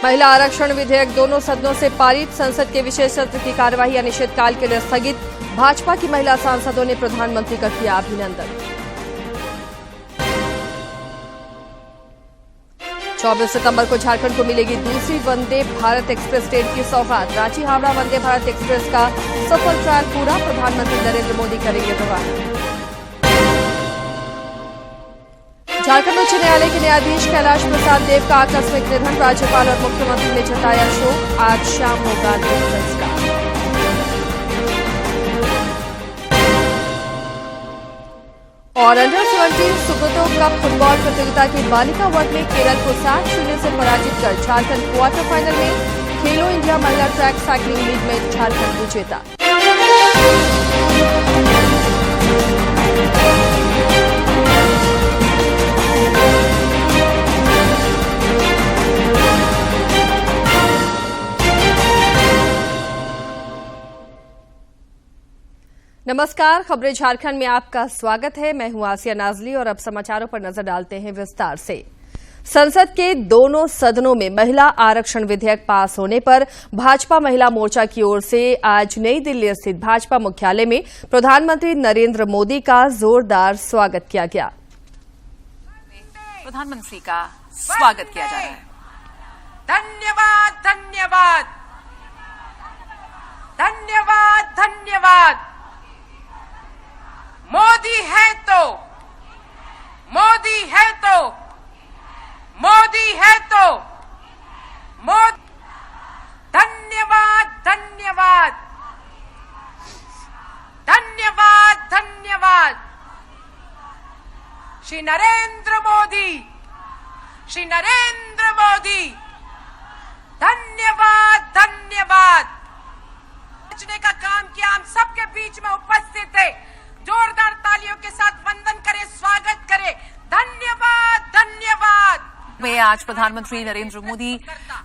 महिला आरक्षण विधेयक दोनों सदनों से पारित। संसद के विशेष सत्र की कार्यवाही अनिश्चितकाल के लिए स्थगित। भाजपा की महिला सांसदों ने प्रधानमंत्री का किया अभिनंदन। 24 सितंबर को झारखंड को मिलेगी दूसरी वंदे भारत एक्सप्रेस ट्रेन की सौगात। रांची हावड़ा वंदे भारत एक्सप्रेस का सफल ट्रायल पूरा। प्रधानमंत्री नरेंद्र मोदी करेंगे रवाना। झारखंड उच्च न्यायालय के न्यायाधीश कैलाश प्रसाद देव का आकस्मिक निधन। राज्यपाल और मुख्यमंत्री ने जताया शोक। आज शाम होगा अंतिम संस्कार। और अंडर 17 सुब्रतो कप फुटबॉल प्रतियोगिता की बालिका वर्ग में केरल को 7-0 से पराजित कर झारखंड क्वार्टर फाइनल में। खेलो इंडिया महिला ट्रैक साइकिलिंग लीग में झारखंड विजेता। नमस्कार, खबरें झारखंड में आपका स्वागत है। मैं हूं आसिया नाजली और अब समाचारों पर नजर डालते हैं विस्तार से। संसद के दोनों सदनों में महिला आरक्षण विधेयक पास होने पर भाजपा महिला मोर्चा की ओर से आज नई दिल्ली स्थित भाजपा मुख्यालय में प्रधानमंत्री नरेंद्र मोदी का जोरदार स्वागत किया गया। प्रधानमंत्री का स्वागत किया जा रहा है। धन्यवाद, धन्यवाद, धन्यवाद, धन्यवाद। मोदी है तो, मोदी है तो, मोदी है तो, मोदी। धन्यवाद, धन्यवाद, धन्यवाद, धन्यवाद। श्री नरेंद्र मोदी, श्री नरेंद्र मोदी, धन्यवाद, धन्यवाद। सोचने का काम किया, हम सबके बीच में उपस्थित थे। जोरदार तालियों के साथ वंदन करें, स्वागत करें। धन्यवाद, धन्यवाद। में आज प्रधानमंत्री नरेंद्र मोदी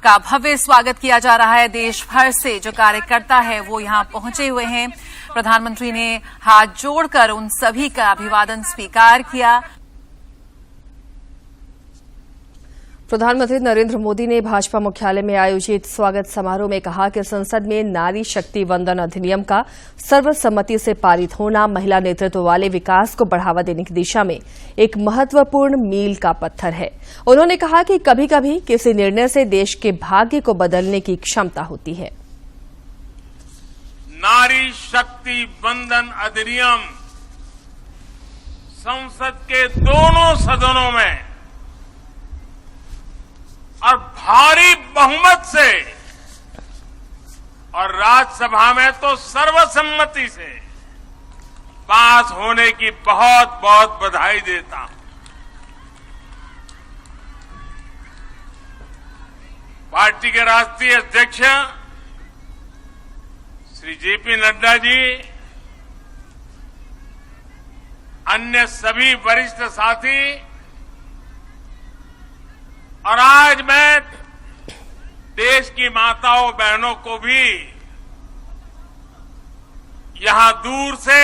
का भव्य स्वागत किया जा रहा है। देश भर से जो कार्यकर्ता है वो यहां पहुंचे हुए हैं। प्रधानमंत्री ने हाथ जोड़कर उन सभी का अभिवादन स्वीकार किया। प्रधानमंत्री नरेंद्र मोदी ने भाजपा मुख्यालय में आयोजित स्वागत समारोह में कहा कि संसद में नारी शक्ति वंदन अधिनियम का सर्वसम्मति से पारित होना महिला नेतृत्व वाले विकास को बढ़ावा देने की दिशा में एक महत्वपूर्ण मील का पत्थर है। उन्होंने कहा कि कभी कभी किसी निर्णय से देश के भाग्य को बदलने की क्षमता होती है। नारी शक्ति वंदन अधिनियम संसद के दोनों सदनों में और भारी बहुमत से और राज्यसभा में तो सर्वसम्मति से पास होने की बहुत बहुत बधाई देता हूं। पार्टी के राष्ट्रीय अध्यक्ष श्री जेपी नड्डा जी, अन्य सभी वरिष्ठ साथी और आज मैं देश की माताओं बहनों को भी यहां दूर से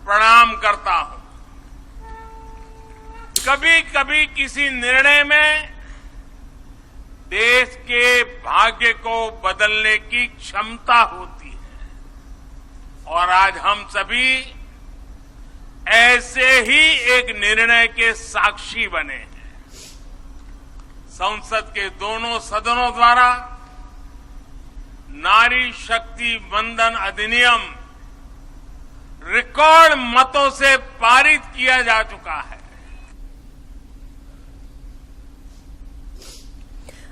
प्रणाम करता हूं। कभी कभी किसी निर्णय में देश के भाग्य को बदलने की क्षमता होती है और आज हम सभी ऐसे ही एक निर्णय के साक्षी बने हैं। संसद के दोनों सदनों द्वारा नारी शक्ति वंदन अधिनियम रिकॉर्ड मतों से पारित किया जा चुका है।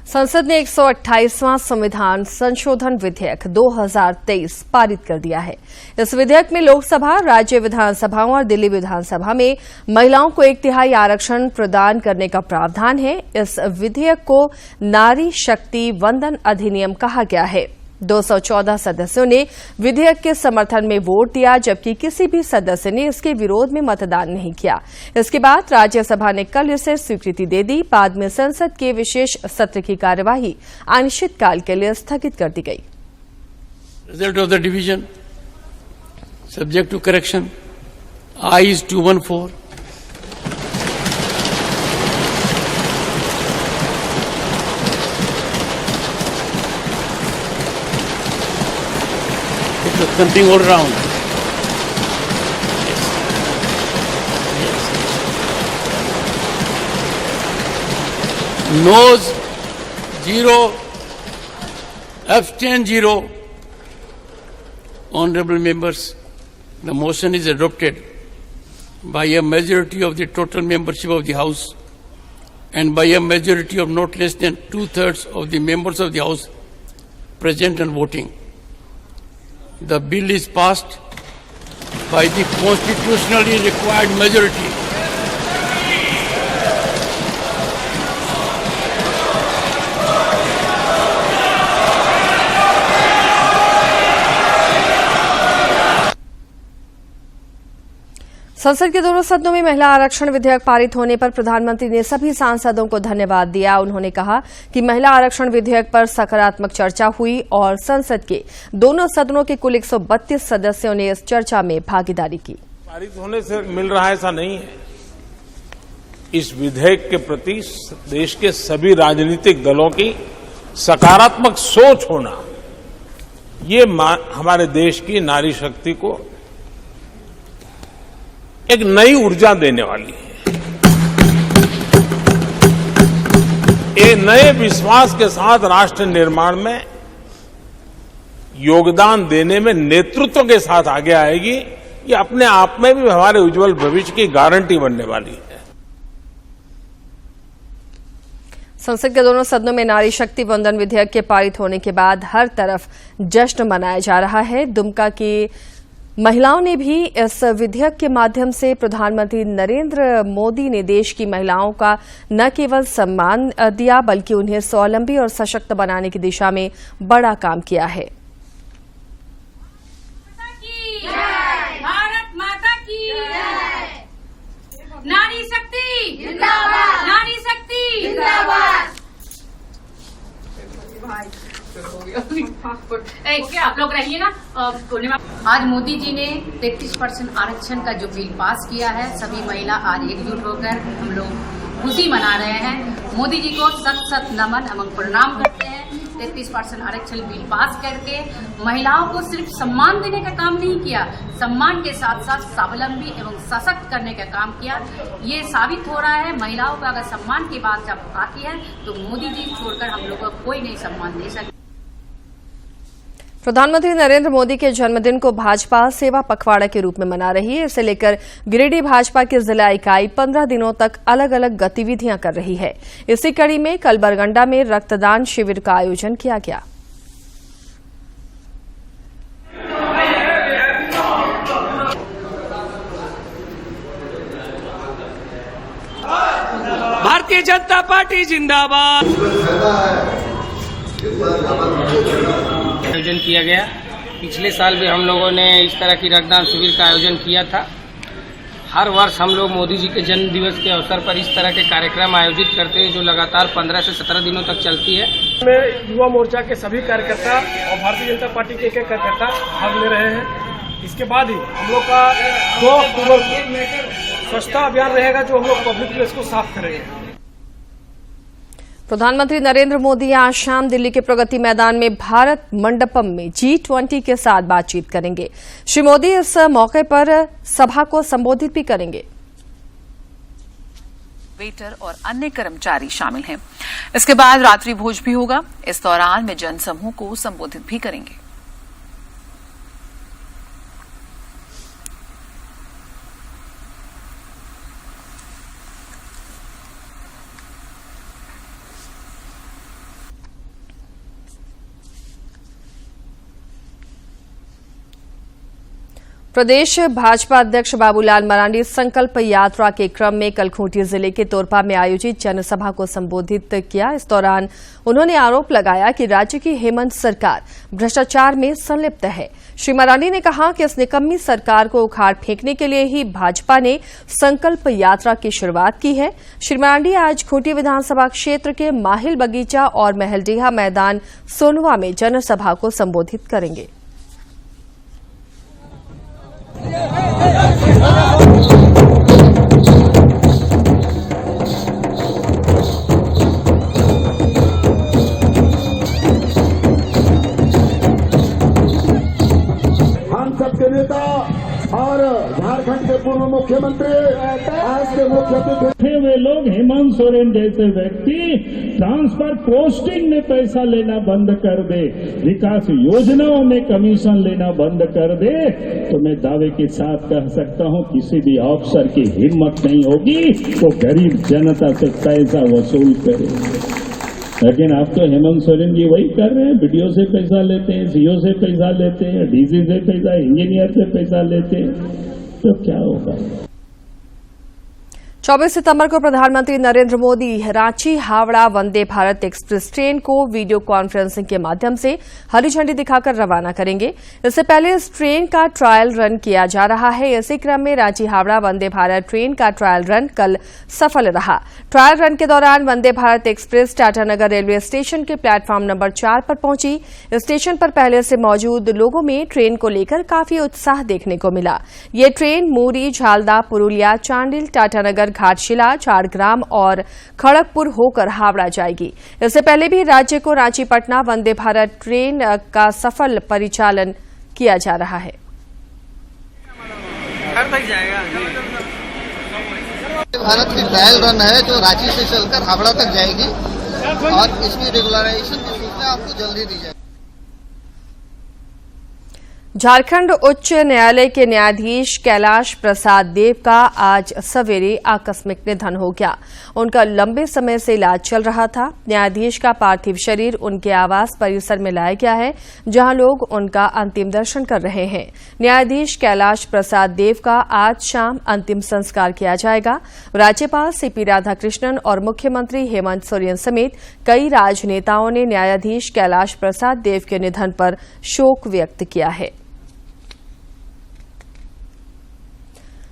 संसद ने 128वां संविधान संशोधन विधेयक 2023 पारित कर दिया है। इस विधेयक में लोकसभा, राज्य विधानसभाओं और दिल्ली विधानसभा में महिलाओं को 1/3 आरक्षण प्रदान करने का प्रावधान है। इस विधेयक को नारी शक्ति वंदन अधिनियम कहा गया है। 214 सदस्यों ने विधेयक के समर्थन में वोट दिया, जबकि किसी भी सदस्य ने इसके विरोध में मतदान नहीं किया। इसके बाद राज्यसभा ने कल इसे स्वीकृति दे दी। बाद में संसद के विशेष सत्र की कार्यवाही अनिश्चितकाल के लिए स्थगित कर दी गई। Result of the division subject to correction आईज 214, So thumping all around. Yes. Noes 0, abstain 0. Honorable members, the motion is adopted by a majority of the total membership of the House and by a majority of not less than 2/3 of the members of the House present and voting. The bill is passed by the constitutionally required majority. संसद के दोनों सदनों में महिला आरक्षण विधेयक पारित होने पर प्रधानमंत्री ने सभी सांसदों को धन्यवाद दिया। उन्होंने कहा कि महिला आरक्षण विधेयक पर सकारात्मक चर्चा हुई और संसद के दोनों सदनों के कुल 132 सदस्यों ने इस चर्चा में भागीदारी की। पारित होने से मिल रहा ऐसा नहीं है। इस विधेयक के प्रति देश के सभी राजनीतिक दलों की सकारात्मक सोच होना, ये हमारे देश की नारी शक्ति को एक नई ऊर्जा देने वाली है। एक नए विश्वास के साथ राष्ट्र निर्माण में योगदान देने में नेतृत्व के साथ आगे आएगी। ये अपने आप में भी हमारे उज्जवल भविष्य की गारंटी बनने वाली है। संसद के दोनों सदनों में नारी शक्ति वंदन विधेयक के पारित होने के बाद हर तरफ जश्न मनाया जा रहा है। दुमका की महिलाओं ने भी इस विधेयक के माध्यम से प्रधानमंत्री नरेंद्र मोदी ने देश की महिलाओं का न केवल सम्मान दिया बल्कि उन्हें स्वावलंबी और सशक्त बनाने की दिशा में बड़ा काम किया है। भारत माता की नारी शक्ति जिंदाबाद, नारी शक्ति जिंदाबाद। आप लोग रहिए ना। आज मोदी जी ने 33% आरक्षण का जो बिल पास किया है, सभी महिला आज एकजुट होकर हम लोग खुशी मना रहे हैं। मोदी जी को सत सत नमन एवं प्रणाम करते हैं। 33% आरक्षण बिल पास करके महिलाओं को सिर्फ सम्मान देने का काम नहीं किया, सम्मान के साथ साथ स्वावलंबी एवं सशक्त करने का काम किया। ये साबित हो रहा है महिलाओं का अगर सम्मान की बात जब आती है तो मोदी जी छोड़कर हम लोग को कोई नहीं सम्मान दे सकता। प्रधानमंत्री नरेंद्र मोदी के जन्मदिन को भाजपा सेवा पखवाड़ा के रूप में मना रही है। इसे लेकर गिरिडीह भाजपा की जिला इकाई 15 दिनों तक अलग अलग गतिविधियां कर रही है। इसी कड़ी में कल बरगंडा में रक्तदान शिविर का आयोजन किया गया। भारतीय जनता पार्टी जिंदाबाद। आयोजन किया गया। पिछले साल भी हम लोगों ने इस तरह की रक्तदान शिविर का आयोजन किया था। हर वर्ष हम लोग मोदी जी के जन्म दिवस के अवसर पर इस तरह के कार्यक्रम आयोजित करते हैं जो लगातार 15 से 17 दिनों तक चलती है। युवा मोर्चा के सभी कार्यकर्ता और भारतीय जनता पार्टी के एक कार्यकर्ता भाग ले रहे हैं। इसके बाद ही हम लोग का 2 अक्टूबर को स्वच्छता अभियान रहेगा जो हम लोग पब्लिक प्लेस को साफ करेंगे। प्रधानमंत्री नरेंद्र मोदी आज शाम दिल्ली के प्रगति मैदान में भारत मंडपम में G20 के साथ बातचीत करेंगे। श्री मोदी इस मौके पर सभा को संबोधित भी करेंगे। वेटर और अन्य कर्मचारी शामिल हैं। इसके बाद रात्रि भोज भी होगा। इस दौरान वे जनसमूह को संबोधित भी करेंगे। प्रदेश भाजपा अध्यक्ष बाबूलाल मरांडी संकल्प यात्रा के क्रम में कल खूंटी जिले के तोरपा में आयोजित जनसभा को संबोधित किया। इस दौरान उन्होंने आरोप लगाया कि राज्य की हेमंत सरकार भ्रष्टाचार में संलिप्त है। श्री मरांडी ने कहा कि इस निकम्मी सरकार को उखाड़ फेंकने के लिए ही भाजपा ने संकल्प यात्रा की शुरुआत की है। श्री मरांडी आज खूंटी विधानसभा क्षेत्र के माहिल बगीचा और महलडीहा मैदान सोनवा में जनसभा को संबोधित करेंगे। नेता और झारखंड के पूर्व मुख्यमंत्री आज के मुख्यमंत्री हुए लोग हेमंत सोरेन जैसे व्यक्ति ट्रांसफर पोस्टिंग में पैसा लेना बंद कर दे, विकास योजनाओं में कमीशन लेना बंद कर दे, तो मैं दावे के साथ कह सकता हूं किसी भी अफसर की हिम्मत नहीं होगी वो गरीब जनता से पैसा वसूल करे। लेकिन आप तो हेमंत सोरेन जी वही कर रहे हैं, बीडीओ से पैसा लेते हैं, सीओ से पैसा लेते हैं, डीसी से पैसा, इंजीनियर से पैसा लेते हैं, तो क्या होगा। 24 सितंबर को प्रधानमंत्री नरेंद्र मोदी रांची हावड़ा वंदे भारत एक्सप्रेस ट्रेन को वीडियो कॉन्फ्रेंसिंग के माध्यम से हरी झंडी दिखाकर रवाना करेंगे। इससे पहले इस ट्रेन का ट्रायल रन किया जा रहा है। इसी क्रम में रांची हावड़ा वंदे भारत ट्रेन का ट्रायल रन कल सफल रहा। ट्रायल रन के दौरान Vande Bharat express Tatanagar railway station के प्लेटफॉर्म नंबर 4 पर पहुंची। स्टेशन पर पहले से मौजूद लोगों में ट्रेन को लेकर काफी उत्साह देखने को मिला। ये ट्रेन मूरी, झालदा, पुरुलिया, चांडिल, टाटानगर, घाटशिला, झारग्राम और खड़गपुर होकर हावड़ा जाएगी। इससे पहले भी राज्य को रांची पटना वंदे भारत ट्रेन का सफल परिचालन किया जा रहा है। भारत की ट्रायल रन है जो रांची से चलकर हावड़ा तक जाएगी और इसकी रेगुलराइजेशन की सूचना आपको जल्दी दी जाएगी। झारखंड उच्च न्यायालय के न्यायाधीश कैलाश प्रसाद देव का आज सवेरे आकस्मिक निधन हो गया। उनका लंबे समय से इलाज चल रहा था। न्यायाधीश का पार्थिव शरीर उनके आवास परिसर में लाया गया है, जहां लोग उनका अंतिम दर्शन कर रहे हैं। न्यायाधीश कैलाश प्रसाद देव का आज शाम अंतिम संस्कार किया जाएगा। राज्यपाल सीपी राधाकृष्णन और मुख्यमंत्री हेमंत सोरेन समेत कई राजनेताओं ने न्यायाधीश कैलाश प्रसाद देव के निधन पर शोक व्यक्त किया है।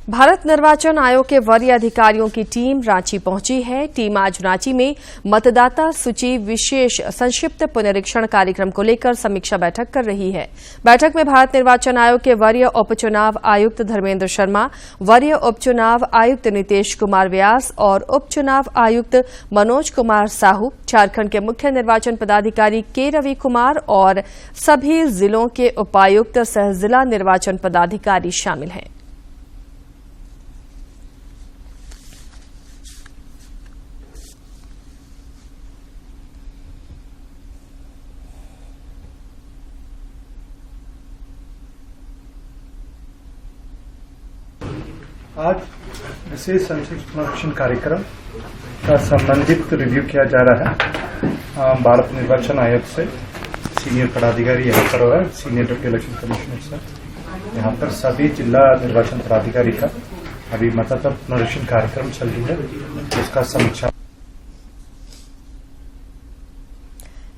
भारत निर्वाचन आयोग के वरीय अधिकारियों की टीम रांची पहुंची है। टीम आज रांची में मतदाता सूची विशेष संक्षिप्त पुनरीक्षण कार्यक्रम को लेकर समीक्षा बैठक कर रही है। बैठक में भारत निर्वाचन आयोग के वरीय उपचुनाव आयुक्त धर्मेंद्र शर्मा, वरीय उपचुनाव आयुक्त नीतेश कुमार व्यास और उपचुनाव आयुक्त मनोज कुमार साहू, झारखंड के मुख्य निर्वाचन पदाधिकारी के रवि कुमार और सभी जिलों के उपायुक्त सह जिला निर्वाचन पदाधिकारी शामिल हैं। आज विशेष संक्षिप्त पुनरीक्षण कार्यक्रम का संबंधित रिव्यू किया जा रहा है। भारत निर्वाचन आयोग से सीनियर पदाधिकारी यहाँ पर है, senior deputy election commissioner sir, यहाँ पर सभी जिला निर्वाचन पदाधिकारी का अभी मतदाता पुनरीक्षण कार्यक्रम चल रही है, उसका समीक्षा।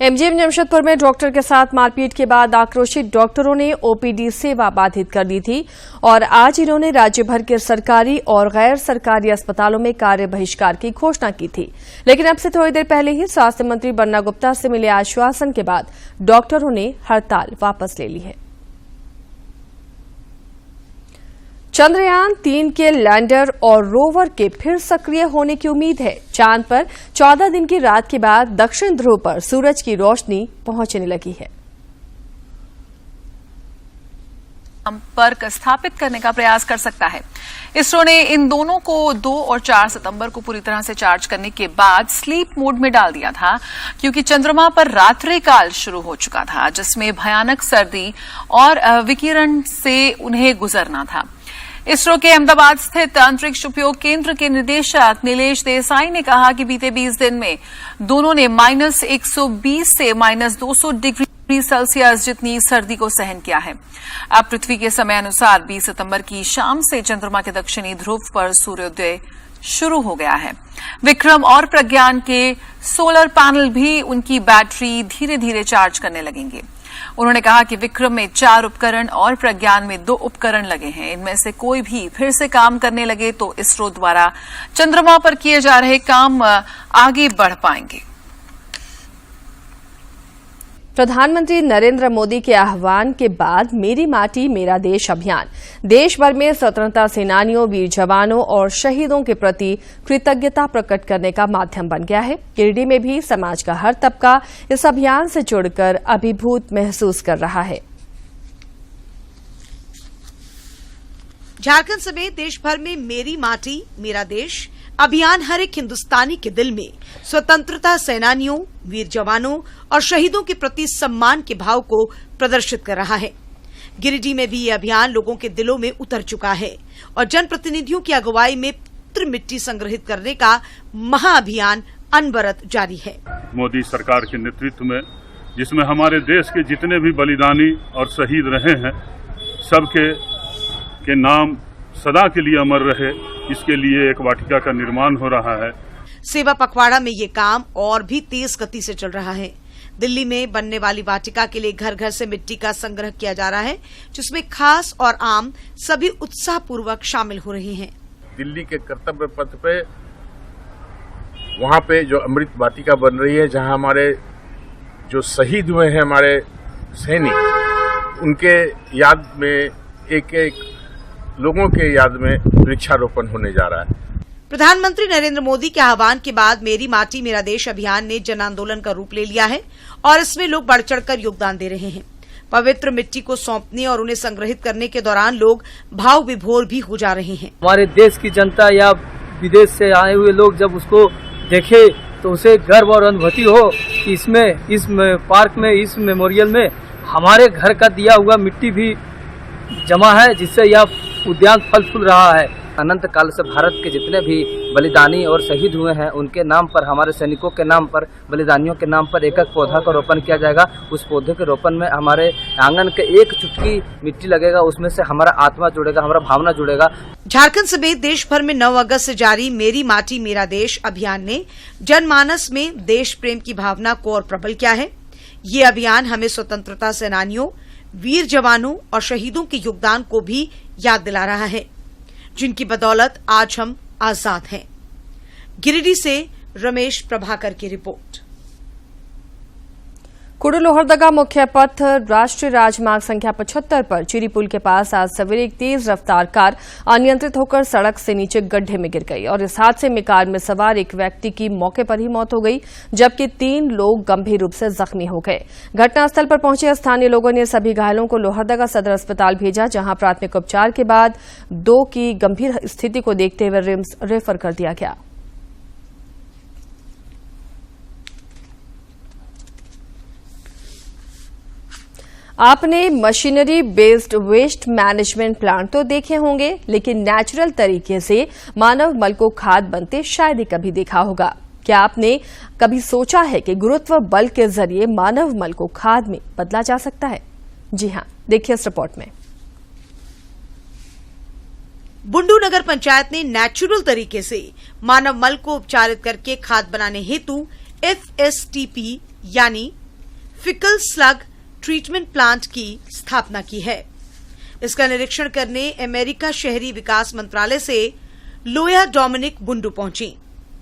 एमजीएम जमशेदपुर में डॉक्टर के साथ मारपीट के बाद आक्रोशित डॉक्टरों ने ओपीडी सेवा बाधित कर दी थी और आज इन्होंने राज्य भर के सरकारी और गैर सरकारी अस्पतालों में कार्य बहिष्कार की घोषणा की थी। लेकिन अब से थोड़ी देर पहले ही स्वास्थ्य मंत्री बन्ना गुप्ता से मिले आश्वासन के बाद डॉक्टरों ने हड़ताल वापस ले ली है। चंद्रयान 3 के लैंडर और रोवर के फिर सक्रिय होने की उम्मीद है। चांद पर 14 दिन की रात के बाद दक्षिण ध्रुव पर सूरज की रोशनी पहुंचने लगी है। संपर्क स्थापित करने का प्रयास कर सकता है। इसरो ने इन दोनों को 2 और 4 सितंबर को पूरी तरह से चार्ज करने के बाद स्लीप मोड में डाल दिया था, क्योंकि चंद्रमा पर रात्रि काल शुरू हो चुका था, जिसमें भयानक सर्दी और विकिरण से उन्हें गुजरना था। इसरो के अहमदाबाद स्थित अंतरिक्ष उपयोग केंद्र के निदेशक नीलेश देसाई ने कहा कि बीते 20 दिन में दोनों ने -120 से -200 डिग्री सेल्सियस जितनी सर्दी को सहन किया है। अब पृथ्वी के समय अनुसार 20 सितंबर की शाम से चंद्रमा के दक्षिणी ध्रुव पर सूर्योदय शुरू हो गया है। विक्रम और प्रज्ञान के सोलर पैनल भी उनकी बैटरी धीरे धीरे चार्ज करने लगेंगे। उन्होंने कहा कि विक्रम में 4 उपकरण और प्रज्ञान में 2 उपकरण लगे हैं। इनमें से कोई भी फिर से काम करने लगे तो इसरो द्वारा चंद्रमा पर किए जा रहे काम आगे बढ़ पाएंगे। प्रधानमंत्री नरेंद्र मोदी के आह्वान के बाद मेरी माटी मेरा देश अभियान देश भर में स्वतंत्रता सेनानियों, वीर जवानों और शहीदों के प्रति कृतज्ञता प्रकट करने का माध्यम बन गया है। गिरिडीह में भी समाज का हर तबका इस अभियान से जुड़कर अभिभूत महसूस कर रहा है। झारखंड समेत देश भर में मेरी माटी मेरा देश अभियान हर एक हिंदुस्तानी के दिल में स्वतंत्रता सेनानियों, वीर जवानों और शहीदों के प्रति सम्मान के भाव को प्रदर्शित कर रहा है। गिरिडीह में भी ये अभियान लोगों के दिलों में उतर चुका है और जनप्रतिनिधियों की अगुवाई में पवित्र मिट्टी संग्रहित करने का महाअभियान अनवरत जारी है। मोदी सरकार के नेतृत्व में, जिसमें हमारे देश के जितने भी बलिदानी और शहीद रहे हैं, सबके नाम सदा के लिए अमर रहे, इसके लिए एक वाटिका का निर्माण हो रहा है। सेवा पखवाड़ा में ये काम और भी तेज गति से चल रहा है। दिल्ली में बनने वाली वाटिका के लिए घर घर से मिट्टी का संग्रह किया जा रहा है, जिसमें खास और आम सभी उत्साहपूर्वक शामिल हो रहे हैं। दिल्ली के कर्तव्य पथ पे वहाँ पे जो अमृत वाटिका बन रही है, जहाँ हमारे जो शहीद हुए हैं हमारे सैनिक, उनके याद में एक एक लोगों के याद में वृक्षारोपण होने जा रहा है। प्रधानमंत्री नरेंद्र मोदी के आह्वान के बाद मेरी माटी मेरा देश अभियान ने जन आंदोलन का रूप ले लिया है और इसमें लोग बढ़ चढ़कर योगदान दे रहे हैं। पवित्र मिट्टी को सौंपने और उन्हें संग्रहित करने के दौरान लोग भाव विभोर भी हो जा रहे हैं। हमारे देश की जनता या विदेश से आए हुए लोग जब उसको देखे तो उसे गर्व और अनुभूति हो कि इस पार्क में, इस मेमोरियल में हमारे घर का दिया हुआ मिट्टी भी जमा है, जिससे यह उद्यान फल फूल रहा है। अनंत काल से भारत के जितने भी बलिदानी और शहीद हुए हैं, उनके नाम पर, हमारे सैनिकों के नाम पर, बलिदानियों के नाम पर एक एक पौधा का रोपण किया जाएगा। उस पौधे के रोपण में हमारे आंगन के एक चुटकी मिट्टी लगेगा, उसमें से हमारा आत्मा जुड़ेगा, हमारा भावना जुड़ेगा। झारखंड समेत देश भर में 9 अगस्त से जारी मेरी माटी मेरा देश अभियान ने जनमानस में देश प्रेम की भावना को और प्रबल किया है। ये अभियान हमें स्वतंत्रता सेनानियों, वीर जवानों और शहीदों के योगदान को भी याद दिला रहा है, जिनकी बदौलत आज हम आजाद हैं। गिरिडीह से रमेश प्रभाकर की रिपोर्ट। कुडू लोहरदगा मुख्य पथ राष्ट्रीय राजमार्ग संख्या 75 पर चिरी पुल के पास आज सवेरे एक तेज रफ्तार कार अनियंत्रित होकर सड़क से नीचे गड्ढे में गिर गई और इस हादसे में कार में सवार एक व्यक्ति की मौके पर ही मौत हो गई, जबकि 3 लोग गंभीर रूप से जख्मी हो गए। घटनास्थल पर पहुंचे स्थानीय लोगों ने सभी घायलों को लोहरदगा सदर अस्पताल भेजा, जहां प्राथमिक उपचार के बाद 2 की गंभीर स्थिति को देखते हुए रिम्स रेफर कर दिया गया। आपने machinery based waste management plant तो देखे होंगे, लेकिन नेचुरल तरीके से मानव मल को खाद बनते शायद ही कभी देखा होगा। क्या आपने कभी सोचा है कि गुरुत्व बल के जरिए मानव मल को खाद में बदला जा सकता है? जी हां, देखिए इस रिपोर्ट में। बुंडू नगर पंचायत ने नेचुरल तरीके से मानव मल को उपचारित करके खाद बनाने हेतु FSTP यानी फिकल स्लग ट्रीटमेंट प्लांट की स्थापना की है। इसका निरीक्षण करने अमेरिका शहरी विकास मंत्रालय से लोया डोमिनिक बुंडू पहुंची।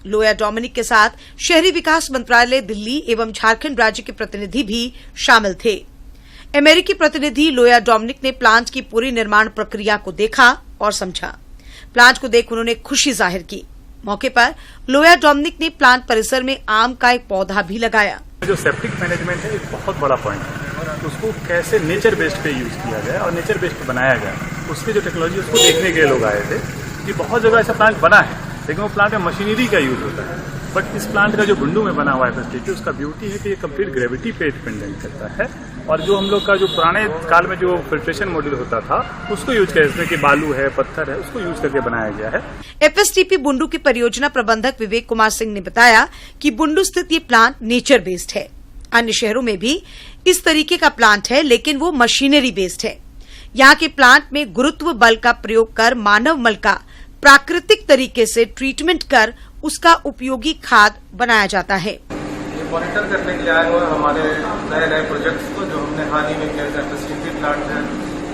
लोया डोमिनिक के साथ शहरी विकास मंत्रालय दिल्ली एवं झारखंड राज्य के प्रतिनिधि भी शामिल थे। अमेरिकी प्रतिनिधि लोया डोमिनिक ने प्लांट की पूरी निर्माण प्रक्रिया को देखा और समझा। प्लांट को देख उन्होंने खुशी जाहिर की। मौके पर लोया डोमिनिक ने प्लांट परिसर में आम का एक पौधा भी लगाया। जो सेप्टिक मैनेजमेंट है, एक बहुत बड़ा पॉइंट है। उसको कैसे नेचर बेस्ड पे यूज किया जाए और नेचर बेस्ड पे बनाया जाए, उसकी जो टेक्नोलॉजी उसको देखने के लोग आए थे कि बहुत जगह ऐसा प्लांट बना है, लेकिन वो प्लांट में मशीनरी का यूज होता है। बट इस प्लांट का जो बुंडू में बना हुआ है फैसिलिटी, उसका ब्यूटी है कि ये कंप्लीट ग्रेविटी पे डिपेंडेंट करता है और जो हम लोग का जो पुराने काल में जो फिल्ट्रेशन मॉड्यूल होता था उसको यूज किया, इसमें कि बालू है, पत्थर है, उसको यूज करके बनाया गया है। FSTP बुंडू के परियोजना प्रबंधक विवेक कुमार सिंह ने बताया कि बुंडू स्थित ये प्लांट नेचर बेस्ड है। अन्य शहरों में भी इस तरीके का प्लांट है, लेकिन वो मशीनरी बेस्ड है। यहाँ के प्लांट में गुरुत्व बल का प्रयोग कर मानव मल का प्राकृतिक तरीके से ट्रीटमेंट कर उसका उपयोगी खाद बनाया जाता है। ये मॉनिटर करने के लिए आए हुए हमारे नए प्रोजेक्ट्स को जो हमने हाल ही में किया, FSTP प्लांट है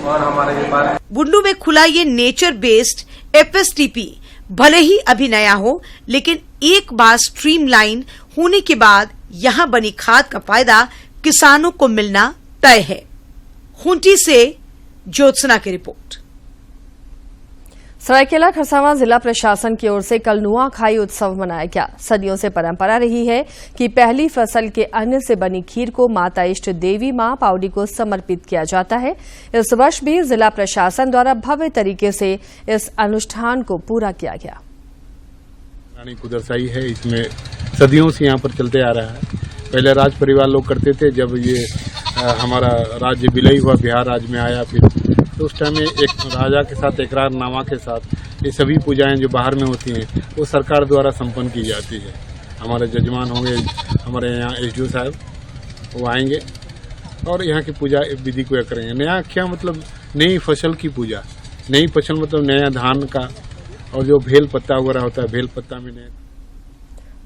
और हमारे ये बार बुंडू में खुला ये नेचर बेस्ड FSTP भले ही अभी नया हो, लेकिन एक बार स्ट्रीमलाइन होने के बाद यहाँ बनी खाद का फायदा किसानों को मिलना तय है। खूंटी से ज्योत्सना की रिपोर्ट। सरायकेला खरसावां जिला प्रशासन की ओर से कल नुआखाई उत्सव मनाया गया। सदियों से परंपरा रही है कि पहली फसल के अन्न से बनी खीर को माता इष्ट देवी मां पावडी को समर्पित किया जाता है। इस वर्ष भी जिला प्रशासन द्वारा भव्य तरीके से इस अनुष्ठान को पूरा किया गया। रानी कुदरसाई है, इसमें सदियों से यहाँ पर चलते आ रहा है। पहले राज परिवार लोग करते थे, जब ये हमारा राज्य विलय हुआ, बिहार राज्य में आया, फिर तो उस टाइम में एक राजा के साथ इकरारनामा के साथ ये सभी पूजाएं जो बाहर में होती हैं वो सरकार द्वारा संपन्न की जाती है। हमारे जजमान होंगे, हमारे यहाँ एसडीओ साहब, वो आएंगे और यहाँ की पूजा विधि को करेंगे। नया क्या मतलब नई फसल की पूजा, नई फसल मतलब नया धान का, और जो भेल पत्ता वगैरह होता है, भेल पत्ता में नया।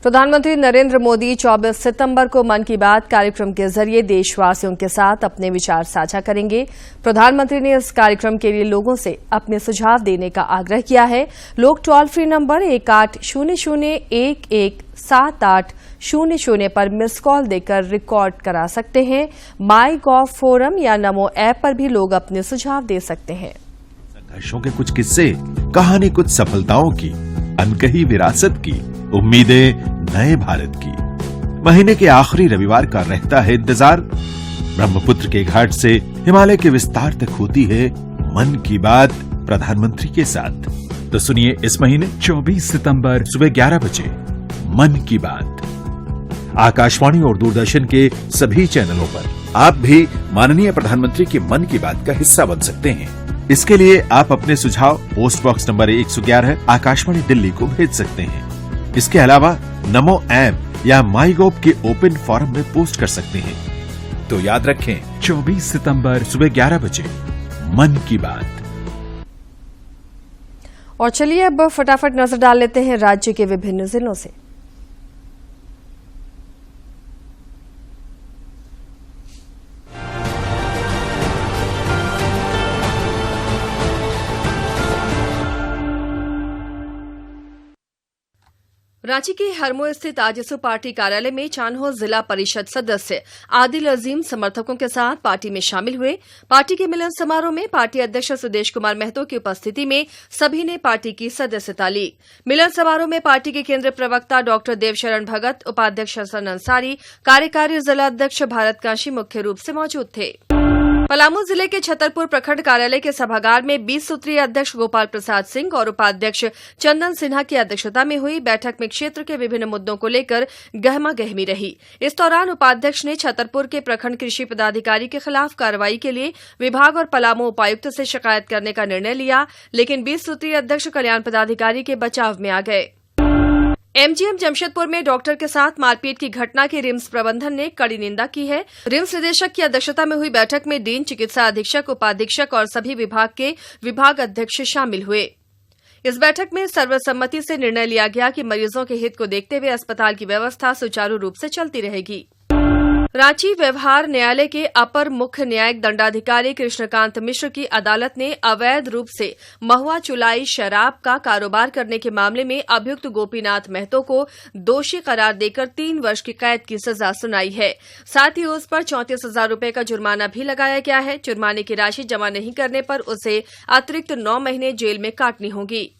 प्रधानमंत्री नरेंद्र मोदी 24 सितंबर को मन की बात कार्यक्रम के जरिए देशवासियों के साथ अपने विचार साझा करेंगे। प्रधानमंत्री ने इस कार्यक्रम के लिए लोगों से अपने सुझाव देने का आग्रह किया है। लोग टोल फ्री नंबर 1800117800 पर मिस कॉल देकर रिकॉर्ड करा सकते हैं। माई गॉव फोरम या नमो ऐप पर भी लोग अपने सुझाव दे सकते हैं। संघर्षों के कुछ किस्से, कहानी कुछ सफलताओं की, अनकही विरासत की, उम्मीदें नए भारत की। महीने के आखिरी रविवार का रहता है इंतजार। ब्रह्मपुत्र के घाट से हिमालय के विस्तार तक होती है मन की बात प्रधानमंत्री के साथ। तो सुनिए इस महीने 24 सितंबर सुबह 11 बजे मन की बात, आकाशवाणी और दूरदर्शन के सभी चैनलों पर। आप भी माननीय प्रधानमंत्री के मन की बात का हिस्सा बन सकते हैं। इसके लिए आप अपने सुझाव post box number 111 Akashvani Delhi को भेज सकते हैं। इसके अलावा नमो ऐप या माई गॉव के ओपन फोरम में पोस्ट कर सकते हैं। तो याद रखें 24 सितंबर सुबह 11 बजे मन की बात। और चलिए अब फटाफट नजर डाल लेते हैं राज्य के विभिन्न जिलों से। रांची के हरमो स्थित आजसू पार्टी कार्यालय में चान्हो जिला परिषद सदस्य आदिल अजीम समर्थकों के साथ पार्टी में शामिल हुए। पार्टी के मिलन समारोह में पार्टी अध्यक्ष सुदेश कुमार महतो की उपस्थिति में सभी ने पार्टी की सदस्यता ली। मिलन समारोह में पार्टी के केंद्रीय प्रवक्ता डॉक्टर देवशरण भगत, उपाध्यक्ष हसन अंसारी, कार्यकारी जिला अध्यक्ष भारत काशी मुख्य रूप से मौजूद थे। पलामू जिले के छतरपुर प्रखंड कार्यालय के सभागार में 20 सूत्रीय अध्यक्ष गोपाल प्रसाद सिंह और उपाध्यक्ष चंदन सिन्हा की अध्यक्षता में हुई बैठक में क्षेत्र के विभिन्न मुद्दों को लेकर गहमागहमी रही। इस दौरान उपाध्यक्ष ने छतरपुर के प्रखंड कृषि पदाधिकारी के खिलाफ कार्रवाई के लिए विभाग और पलामू उपायुक्त से शिकायत करने का निर्णय लिया, लेकिन 20 सूत्रीय अध्यक्ष कल्याण पदाधिकारी के बचाव में आ गए। एमजीएम जमशेदपुर में डॉक्टर के साथ मारपीट की घटना की रिम्स प्रबंधन ने कड़ी निंदा की है। रिम्स निदेशक की अध्यक्षता में हुई बैठक में डीन, चिकित्सा अधीक्षक, उपाधीक्षक और सभी विभाग के विभाग अध्यक्ष शामिल हुए। इस बैठक में सर्वसम्मति से निर्णय लिया गया कि मरीजों के हित को देखते हुए अस्पताल की व्यवस्था सुचारू रूप से चलती रहेगी। रांची व्यवहार न्यायालय के अपर मुख्य न्यायिक दंडाधिकारी कृष्णकांत मिश्र की अदालत ने अवैध रूप से महुआ चुलाई शराब का कारोबार करने के मामले में अभियुक्त गोपीनाथ महतो को दोषी करार देकर 3 वर्ष की कैद की सजा सुनाई है। साथ ही उस पर 34,000 रूपये का जुर्माना भी लगाया गया है। जुर्माने की राशि जमा नहीं करने पर उसे अतिरिक्त 9 महीने जेल में काटनी होगी।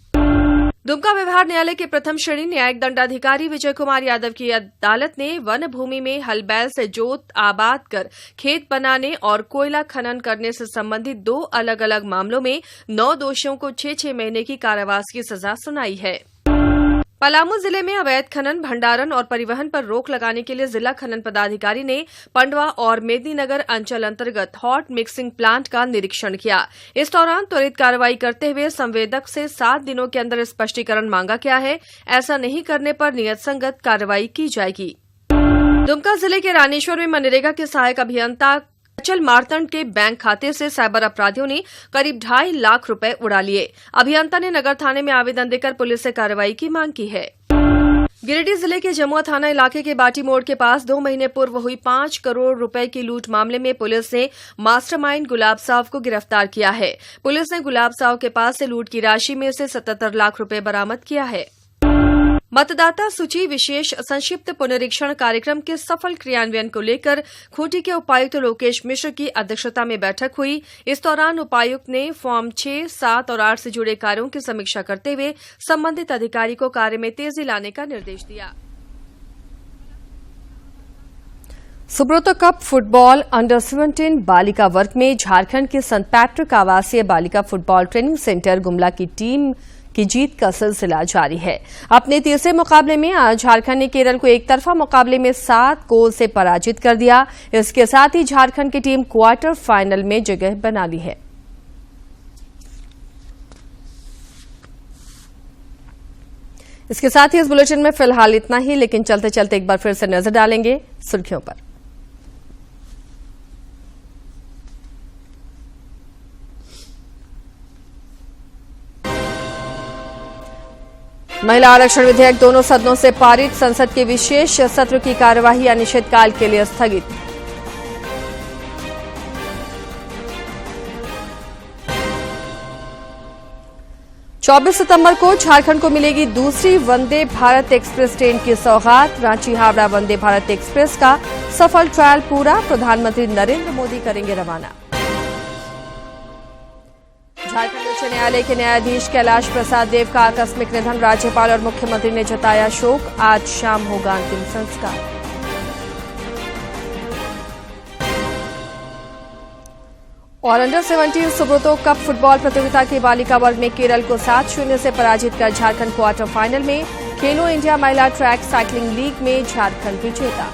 दुमका व्यवहार न्यायालय के प्रथम श्रेणी न्यायिक दंडाधिकारी विजय कुमार यादव की अदालत ने वन भूमि में हल बैल से जोत आबाद कर खेत बनाने और कोयला खनन करने से संबंधित 2 अलग अलग मामलों में 9 दोषियों को 6-6 महीने की कारावास की सजा सुनाई है। पलामू जिले में अवैध खनन, भंडारण और परिवहन पर रोक लगाने के लिए जिला खनन पदाधिकारी ने पंडवा और मेदिनीनगर अंचल अंतर्गत हॉट मिक्सिंग प्लांट का निरीक्षण किया। इस दौरान त्वरित कार्रवाई करते हुए संवेदक से 7 दिनों के अंदर स्पष्टीकरण मांगा गया है। ऐसा नहीं करने पर नियत संगत कार्रवाई की जाएगी। दुमका जिले के रानीश्वर में मनरेगा के सहायक अभियंता अचल मारतंड के बैंक खाते से साइबर अपराधियों ने करीब 2.5 लाख रुपए उड़ा लिए। अभियंता ने नगर थाने में आवेदन देकर पुलिस से कार्रवाई की मांग की है। गिरिडीह जिले के जमुआ थाना इलाके के बाटी मोड़ के पास 2 महीने पूर्व हुई 5 करोड़ रुपए की लूट मामले में पुलिस ने मास्टरमाइंड गुलाब साव को गिरफ्तार किया है। पुलिस ने गुलाब साव के पास से लूट की राशि में से 77 लाख रुपए बरामद किया है। मतदाता सूची विशेष संक्षिप्त पुनरीक्षण कार्यक्रम के सफल क्रियान्वयन को लेकर खूंटी के उपायुक्त लोकेश मिश्र की अध्यक्षता में बैठक हुई। इस दौरान उपायुक्त ने फॉर्म 6, 7 और 8 से जुड़े कार्यों की समीक्षा करते हुए संबंधित अधिकारी को कार्य में तेजी लाने का निर्देश दिया। सुब्रतो कप फुटबॉल अंडर 17 बालिका वर्ग में झारखंड के संत पैट्रिक आवासीय बालिका फुटबॉल ट्रेनिंग सेंटर गुमला की टीम की जीत का सिलसिला जारी है। अपने तीसरे मुकाबले में आज झारखंड ने केरल को एक तरफा मुकाबले में 7 गोल से पराजित कर दिया। इसके साथ ही झारखंड की टीम क्वार्टर फाइनल में जगह बना ली है। इसके साथ ही इस बुलेटिन में फिलहाल इतना ही, लेकिन चलते चलते एक बार फिर से नजर डालेंगे सुर्खियों पर। महिला आरक्षण विधेयक दोनों सदनों से पारित। संसद के विशेष सत्र की कार्यवाही अनिश्चितकाल के लिए स्थगित। चौबीस सितंबर को झारखंड को मिलेगी दूसरी वंदे भारत एक्सप्रेस ट्रेन की सौगात। रांची हावड़ा वंदे भारत एक्सप्रेस का सफल ट्रायल पूरा। प्रधानमंत्री नरेंद्र मोदी करेंगे रवाना। झारखंड उच्च न्यायालय के न्यायाधीश कैलाश प्रसाद देव का आकस्मिक निधन। राज्यपाल और मुख्यमंत्री ने जताया शोक। आज शाम होगा अंतिम संस्कार। और अंडर 17 सुब्रतो कप फुटबॉल प्रतियोगिता की बालिका वर्ग में केरल को 7-0 से पराजित कर झारखंड क्वार्टर फाइनल में। खेलो इंडिया महिला ट्रैक साइकिलिंग लीग में झारखंड विजेता।